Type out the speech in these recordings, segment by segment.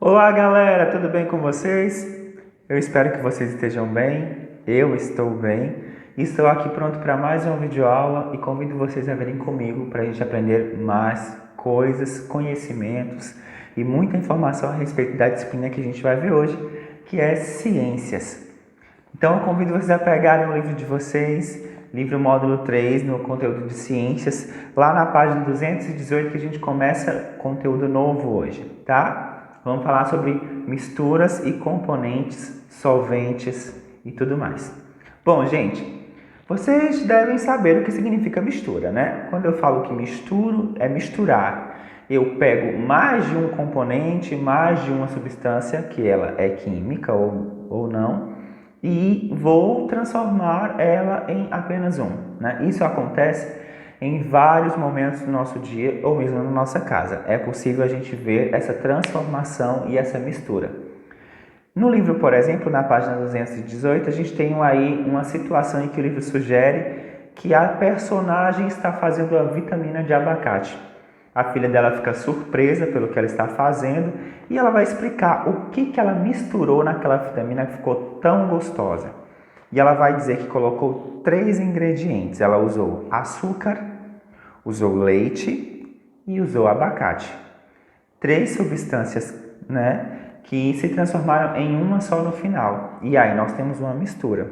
Olá, galera, tudo bem com vocês? Eu espero que vocês estejam bem. Eu estou bem. Estou aqui pronto para mais uma videoaula e convido vocês a virem comigo para a gente aprender mais coisas, conhecimentos e muita informação a respeito da disciplina que a gente vai ver hoje, que é ciências. Então, eu convido vocês a pegarem o livro de vocês, livro módulo 3, no conteúdo de ciências, lá na página 218 que a gente começa conteúdo novo hoje, tá? Vamos falar sobre misturas e componentes, solventes e tudo mais. Bom, gente, vocês devem saber o que significa mistura, né? Quando eu falo que misturo, é misturar. Eu pego mais de um componente, mais de uma substância, que ela é química ou não, e vou transformar ela em apenas um, né? Isso acontece em vários momentos do nosso dia ou mesmo na nossa casa. É possível a gente ver essa transformação e essa mistura. No livro, por exemplo, na página 218, a gente tem aí uma situação em que o livro sugere que a personagem está fazendo a vitamina de abacate. A filha dela fica surpresa pelo que ela está fazendo e ela vai explicar o que ela misturou naquela vitamina que ficou tão gostosa. E ela vai dizer que colocou 3 ingredientes. Ela usou açúcar, usou leite e usou abacate. 3 substâncias, né, que se transformaram em uma só no final. E aí nós temos uma mistura.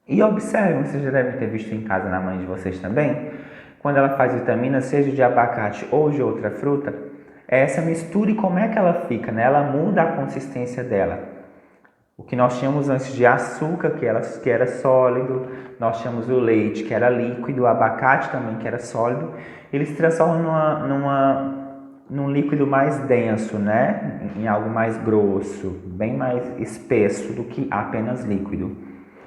E observem, vocês já devem ter visto em casa na mãe de vocês também, quando ela faz vitamina, seja de abacate ou de outra fruta, é essa mistura e como é que ela fica, né? Ela muda a consistência dela. O que nós tínhamos antes de açúcar, que era sólido, nós tínhamos o leite, que era líquido, o abacate também, que era sólido, eles se transformam num líquido mais denso, né? Em algo mais grosso, bem mais espesso do que apenas líquido.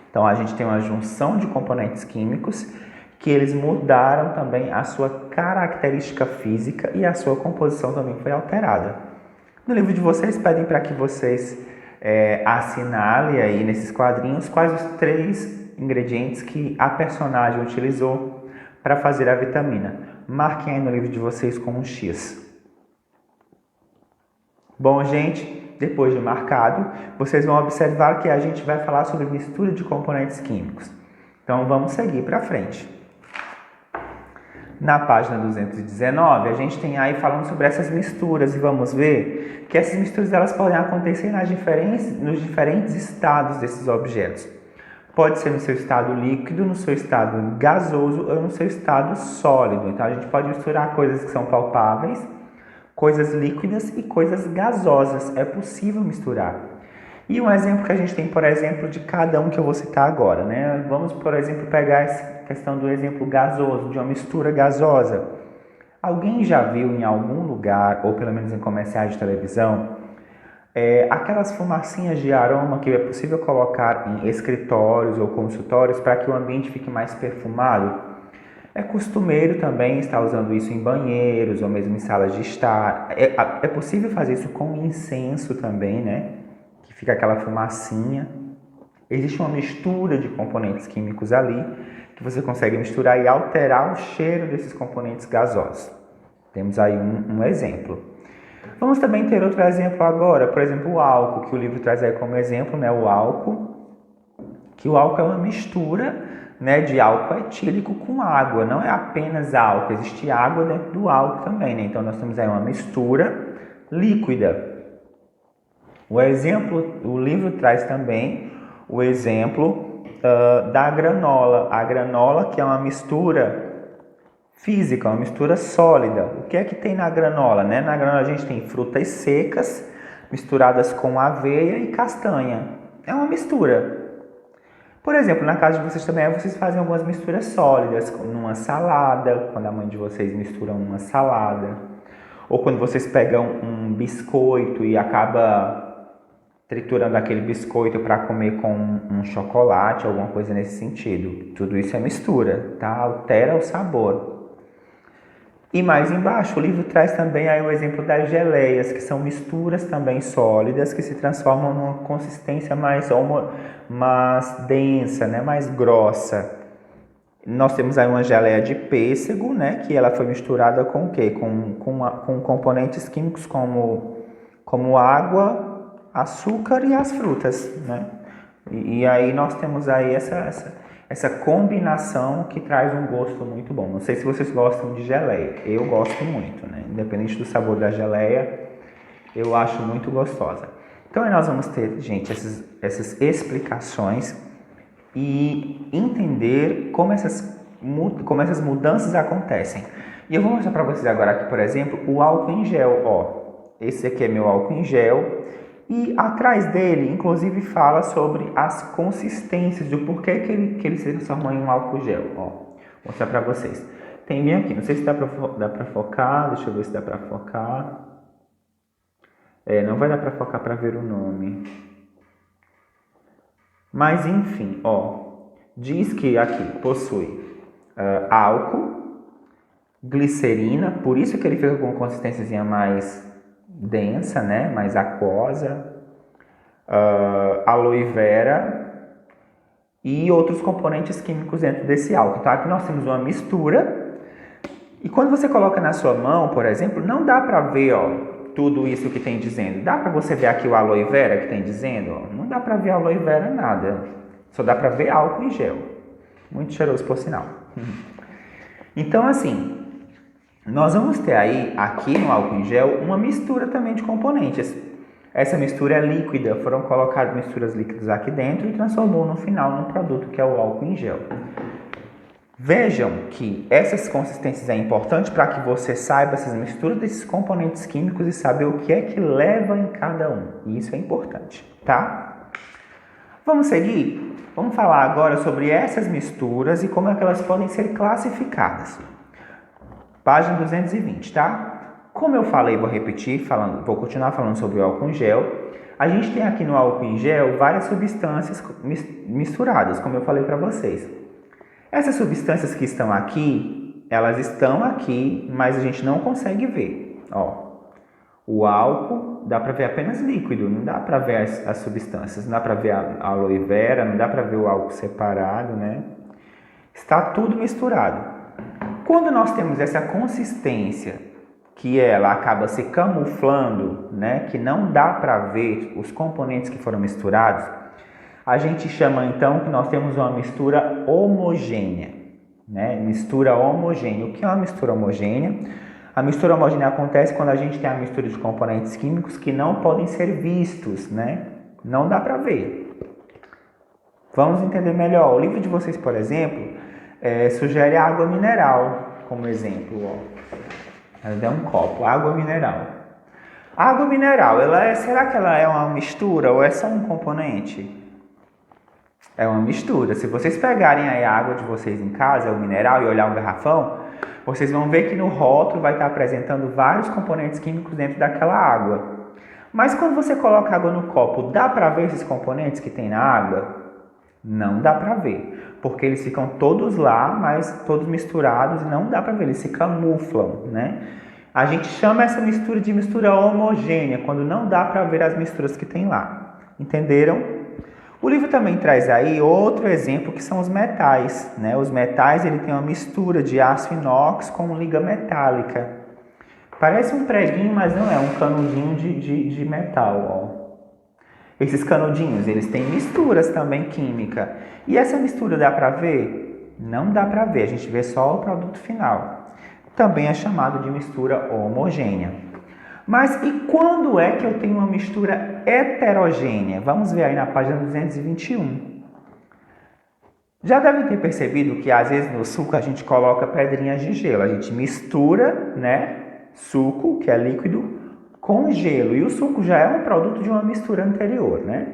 Então a gente tem uma junção de componentes químicos que eles mudaram também a sua característica física e a sua composição também foi alterada. No livro de vocês pedem para que vocês assinalem aí nesses quadrinhos quais os 3 ingredientes que a personagem utilizou para fazer a vitamina. Marquem aí no livro de vocês com um X. Bom, gente, depois de marcado, vocês vão observar que a gente vai falar sobre mistura de componentes químicos. Então, vamos seguir para frente. Na página 219, a gente tem aí falando sobre essas misturas e vamos ver que essas misturas elas podem acontecer nos diferentes estados desses objetos. Pode ser no seu estado líquido, no seu estado gasoso ou no seu estado sólido. Então, a gente pode misturar coisas que são palpáveis, coisas líquidas e coisas gasosas. É possível misturar. E um exemplo que a gente tem, por exemplo, de cada um que eu vou citar agora, né? Vamos, por exemplo, pegar essa questão do exemplo gasoso, de uma mistura gasosa. Alguém já viu em algum lugar, ou pelo menos em comerciais de televisão, aquelas fumacinhas de aroma que é possível colocar em escritórios ou consultórios para que o ambiente fique mais perfumado? É costumeiro também estar usando isso em banheiros ou mesmo em salas de estar. É possível fazer isso com incenso também, né? Que fica aquela fumacinha. Existe uma mistura de componentes químicos ali que você consegue misturar e alterar o cheiro desses componentes gasosos. Temos aí um exemplo. Vamos também ter outro exemplo agora, por exemplo, o álcool, que o livro traz aí como exemplo, né? O álcool é uma mistura, né, de álcool etílico com água, não é apenas álcool, existe água dentro do álcool também, né? Então nós temos aí uma mistura líquida. O livro traz também o exemplo da granola. A granola que é uma mistura física, uma mistura sólida. O que é que tem na granola, né? Na granola a gente tem frutas secas misturadas com aveia e castanha. É uma mistura. Por exemplo, na casa de vocês também, vocês fazem algumas misturas sólidas, numa salada, quando a mãe de vocês mistura uma salada. Ou quando vocês pegam um biscoito e acaba triturando aquele biscoito para comer com um chocolate, alguma coisa nesse sentido. Tudo isso é mistura, tá? Altera o sabor. E mais embaixo, o livro traz também aí o exemplo das geleias, que são misturas também sólidas que se transformam numa consistência mais densa, né? Mais grossa. Nós temos aí uma geleia de pêssego, né? Que ela foi misturada com o quê? Com componentes químicos como como água, açúcar e as frutas, né? E aí nós temos aí essa combinação que traz um gosto muito bom. Não sei se vocês gostam de geleia, eu gosto muito, né? Independente do sabor da geleia, eu acho muito gostosa. Então aí nós vamos ter, gente, essas explicações e entender como essas mudanças acontecem. E eu vou mostrar para vocês agora aqui, por exemplo, o álcool em gel. Ó, esse aqui é meu álcool em gel. E atrás dele, inclusive, fala sobre as consistências, do porquê que ele se transforma em um álcool gel. Ó, vou mostrar para vocês. Tem bem aqui, não sei se dá para focar, deixa eu ver se dá para focar. Não vai dar para focar para ver o nome. Mas enfim, ó, diz que aqui possui álcool, glicerina, por isso que ele fica com consistência mais densa, né, mais aquosa, aloe vera e outros componentes químicos dentro desse álcool. Então aqui nós temos uma mistura e quando você coloca na sua mão, por exemplo, não dá para ver, ó, tudo isso que tem dizendo. Dá para você ver aqui o aloe vera que tem dizendo? Ó, não dá para ver aloe vera nada, só dá para ver álcool em gel. Muito cheiroso, por sinal. Então assim, nós vamos ter aí, aqui no álcool em gel, uma mistura também de componentes. Essa mistura é líquida, foram colocadas misturas líquidas aqui dentro e transformou no final num produto que é o álcool em gel. Vejam que essas consistências é importante para que você saiba essas misturas desses componentes químicos e saber o que é que leva em cada um. E isso é importante, tá? Vamos seguir? Vamos falar agora sobre essas misturas e como é que elas podem ser classificadas. Página 220, tá? Como eu falei, vou repetir, vou continuar falando sobre o álcool em gel. A gente tem aqui no álcool em gel várias substâncias misturadas, como eu falei para vocês. Essas substâncias que estão aqui, elas estão aqui, mas a gente não consegue ver. Ó, o álcool dá para ver apenas líquido, não dá para ver as substâncias, não dá para ver a aloe vera, não dá para ver o álcool separado, né? Está tudo misturado. Quando nós temos essa consistência, que ela acaba se camuflando, né, que não dá para ver os componentes que foram misturados, a gente chama então que nós temos uma mistura homogênea, né? Mistura homogênea. O que é uma mistura homogênea? A mistura homogênea acontece quando a gente tem a mistura de componentes químicos que não podem ser vistos, né? Não dá para ver. Vamos entender melhor. O livro de vocês, por exemplo, sugere água mineral como exemplo. Ó. Ela dá um copo, água mineral. Água mineral, será que ela é uma mistura ou é só um componente? É uma mistura. Se vocês pegarem aí a água de vocês em casa, o mineral, e olhar um garrafão, vocês vão ver que no rótulo vai estar apresentando vários componentes químicos dentro daquela água. Mas quando você coloca água no copo, dá para ver esses componentes que tem na água? Não dá para ver, porque eles ficam todos lá, mas todos misturados e não dá para ver, eles se camuflam, né? A gente chama essa mistura de mistura homogênea, quando não dá para ver as misturas que tem lá. Entenderam? O livro também traz aí outro exemplo que são os metais, né? Os metais, ele tem uma mistura de aço inox com liga metálica. Parece um preguinho, mas não é, um canudinho de metal, ó. Esses canudinhos, eles têm misturas também química. E essa mistura dá para ver? Não dá para ver, a gente vê só o produto final. Também é chamado de mistura homogênea. Mas e quando é que eu tenho uma mistura heterogênea? Vamos ver aí na página 221. Já devem ter percebido que às vezes no suco a gente coloca pedrinhas de gelo. A gente mistura, né, suco, que é líquido, com gelo. E o suco já é um produto de uma mistura anterior, né?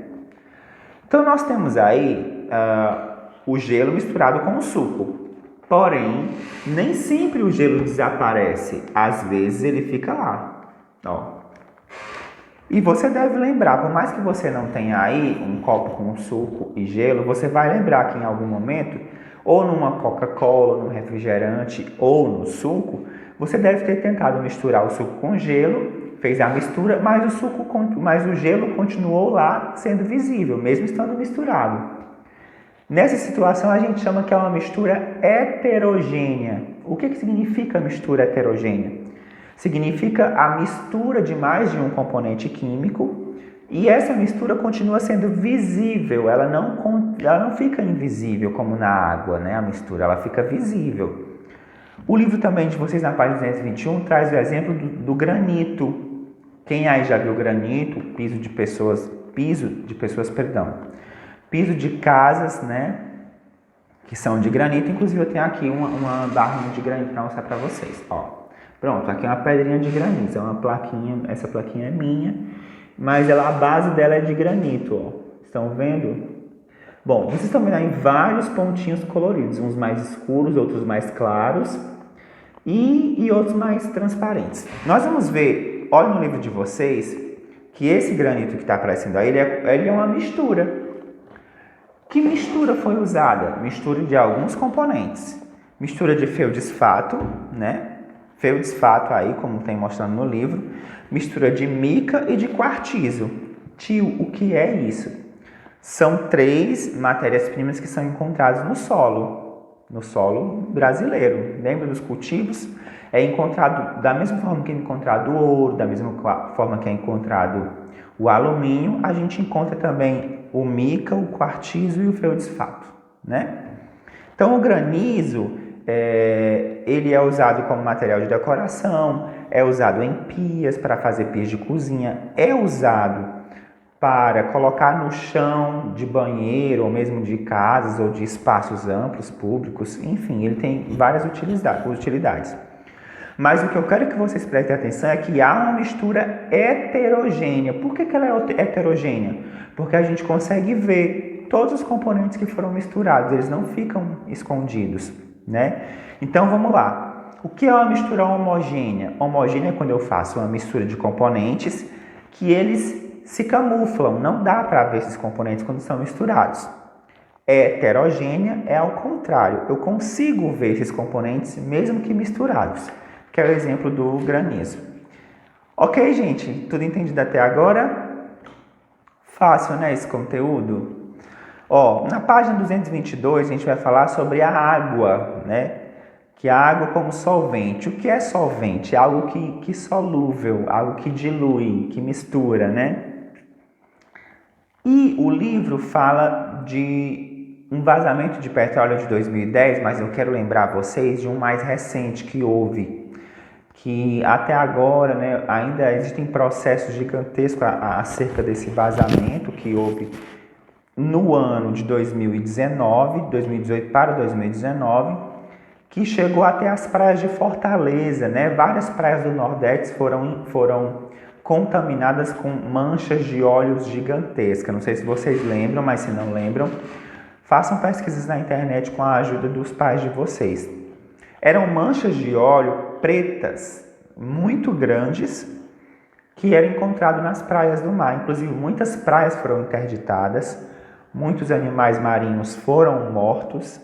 Então nós temos aí o gelo misturado com o suco. Porém, nem sempre o gelo desaparece. Às vezes ele fica lá. Ó. E você deve lembrar, por mais que você não tenha aí um copo com suco e gelo, você vai lembrar que em algum momento, ou numa Coca-Cola, num refrigerante, ou no suco, você deve ter tentado misturar o suco com gelo, fez a mistura, mas o gelo continuou lá sendo visível, mesmo estando misturado. Nessa situação a gente chama que é uma mistura heterogênea. O que significa mistura heterogênea? Significa a mistura de mais de um componente químico e essa mistura continua sendo visível, ela não fica invisível como na água, né? A mistura, ela fica visível. O livro também de vocês, na página 221, traz o exemplo do granito. Quem aí já viu granito, piso de casas, né? Que são de granito. Inclusive eu tenho aqui uma barrinha de granito para mostrar para vocês. Ó, pronto, aqui é uma pedrinha de granito, é uma plaquinha, essa plaquinha é minha, mas a base dela é de granito, ó. Estão vendo? Bom, vocês estão vendo aí vários pontinhos coloridos, uns mais escuros, outros mais claros e outros mais transparentes. Nós vamos ver, olha no livro de vocês, que esse granito que está aparecendo aí, ele é uma mistura. Que mistura foi usada? Mistura de alguns componentes. Mistura de feldesfato, né? Feldesfato aí, como tem mostrando no livro. Mistura de mica e de quartzo. Tio, o que é isso? São 3 matérias-primas que são encontradas no solo brasileiro. Lembra dos cultivos? É encontrado da mesma forma que é encontrado o ouro, da mesma forma que é encontrado o alumínio, a gente encontra também o mica, o quartzo e o feldesfato, né? Então o granizo, ele é usado como material de decoração, é usado em pias, para fazer pias de cozinha, é usado para colocar no chão de banheiro, ou mesmo de casas, ou de espaços amplos, públicos, enfim, ele tem várias utilidades. Mas o que eu quero que vocês prestem atenção é que há uma mistura heterogênea. Por que ela é heterogênea? Porque a gente consegue ver todos os componentes que foram misturados, eles não ficam escondidos, né? Então vamos lá. O que é uma mistura homogênea? Homogênea é quando eu faço uma mistura de componentes que eles se camuflam, não dá para ver esses componentes quando são misturados. Heterogênea é ao contrário, eu consigo ver esses componentes mesmo que misturados, que é o exemplo do granizo. Ok, gente? Tudo entendido até agora? Fácil, né, esse conteúdo? Ó, na página 222 a gente vai falar sobre a água, né? Que a água como solvente. O que é solvente? É algo que solúvel, algo que dilui, que mistura, né? E o livro fala de um vazamento de petróleo de 2010, mas eu quero lembrar vocês de um mais recente que houve, que até agora, né, ainda existem processos gigantescos acerca desse vazamento que houve no ano de 2018 para 2019, que chegou até as praias de Fortaleza, né? Várias praias do Nordeste foram contaminadas com manchas de óleos gigantescas. Não sei se vocês lembram, mas se não lembram, façam pesquisas na internet com a ajuda dos pais de vocês. Eram manchas de óleo pretas, muito grandes, que eram encontradas nas praias do mar. Inclusive, muitas praias foram interditadas, muitos animais marinhos foram mortos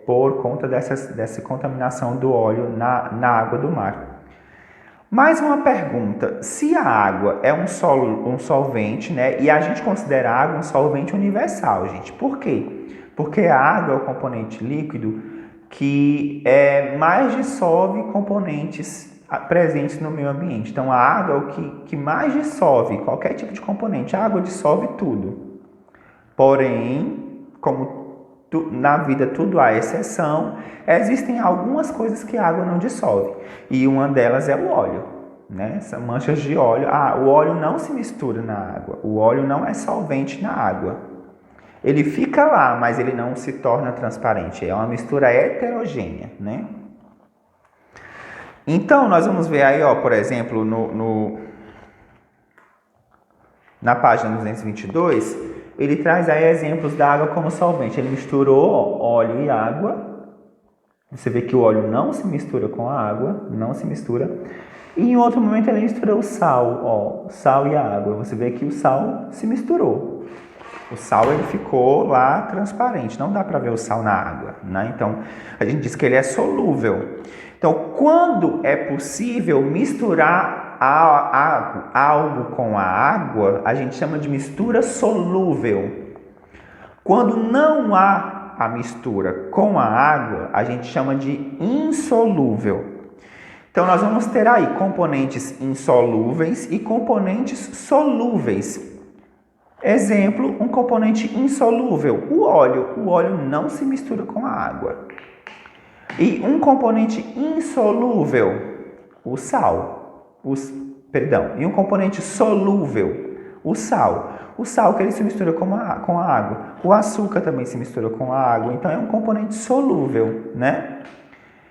por conta dessa contaminação do óleo na água do mar. Mais uma pergunta: se a água é um solvente, né, e a gente considera a água um solvente universal, gente, por quê? Porque a água é o componente líquido que mais dissolve componentes presentes no meio ambiente. Então a água é o que mais dissolve qualquer tipo de componente. A água dissolve tudo. Porém, como na vida tudo há exceção, existem algumas coisas que a água não dissolve. E uma delas é o óleo, né? São manchas de óleo. O óleo não se mistura na água. O óleo não é solvente na água. Ele fica lá, mas ele não se torna transparente. É uma mistura heterogênea, né? Então, nós vamos ver aí, ó, por exemplo, na página 222, ele traz aí exemplos da água como solvente. Ele misturou óleo e água. Você vê que o óleo não se mistura com a água, não se mistura. E em outro momento ele misturou o sal, ó, sal e a água. Você vê que o sal se misturou. O sal ele ficou lá transparente, não dá para ver o sal na água, né? Então a gente diz que ele é solúvel. Então, quando é possível misturar algo com a água, a gente chama de mistura solúvel. Quando não há a mistura com a água, a gente chama de insolúvel. Então, nós vamos ter aí componentes insolúveis e componentes solúveis. Exemplo, um componente insolúvel, o óleo. O óleo não se mistura com a água. E um componente insolúvel, o sal. E um componente solúvel, o sal. O sal que ele se mistura com a água. O açúcar também se mistura com a água. Então, é um componente solúvel, né?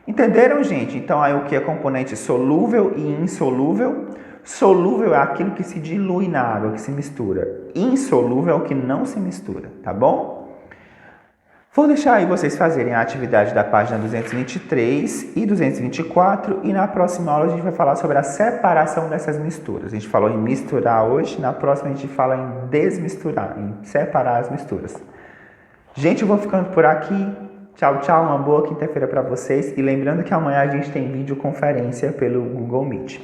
Entenderam, gente? Então, aí o que é componente solúvel e insolúvel? Solúvel é aquilo que se dilui na água, que se mistura. Insolúvel é o que não se mistura, tá bom? Vou deixar aí vocês fazerem a atividade da página 223 e 224 e na próxima aula a gente vai falar sobre a separação dessas misturas. A gente falou em misturar hoje, na próxima a gente fala em desmisturar, em separar as misturas. Gente, eu vou ficando por aqui. Tchau, tchau, uma boa quinta-feira para vocês. E lembrando que amanhã a gente tem videoconferência pelo Google Meet.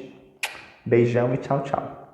Beijão e tchau, tchau.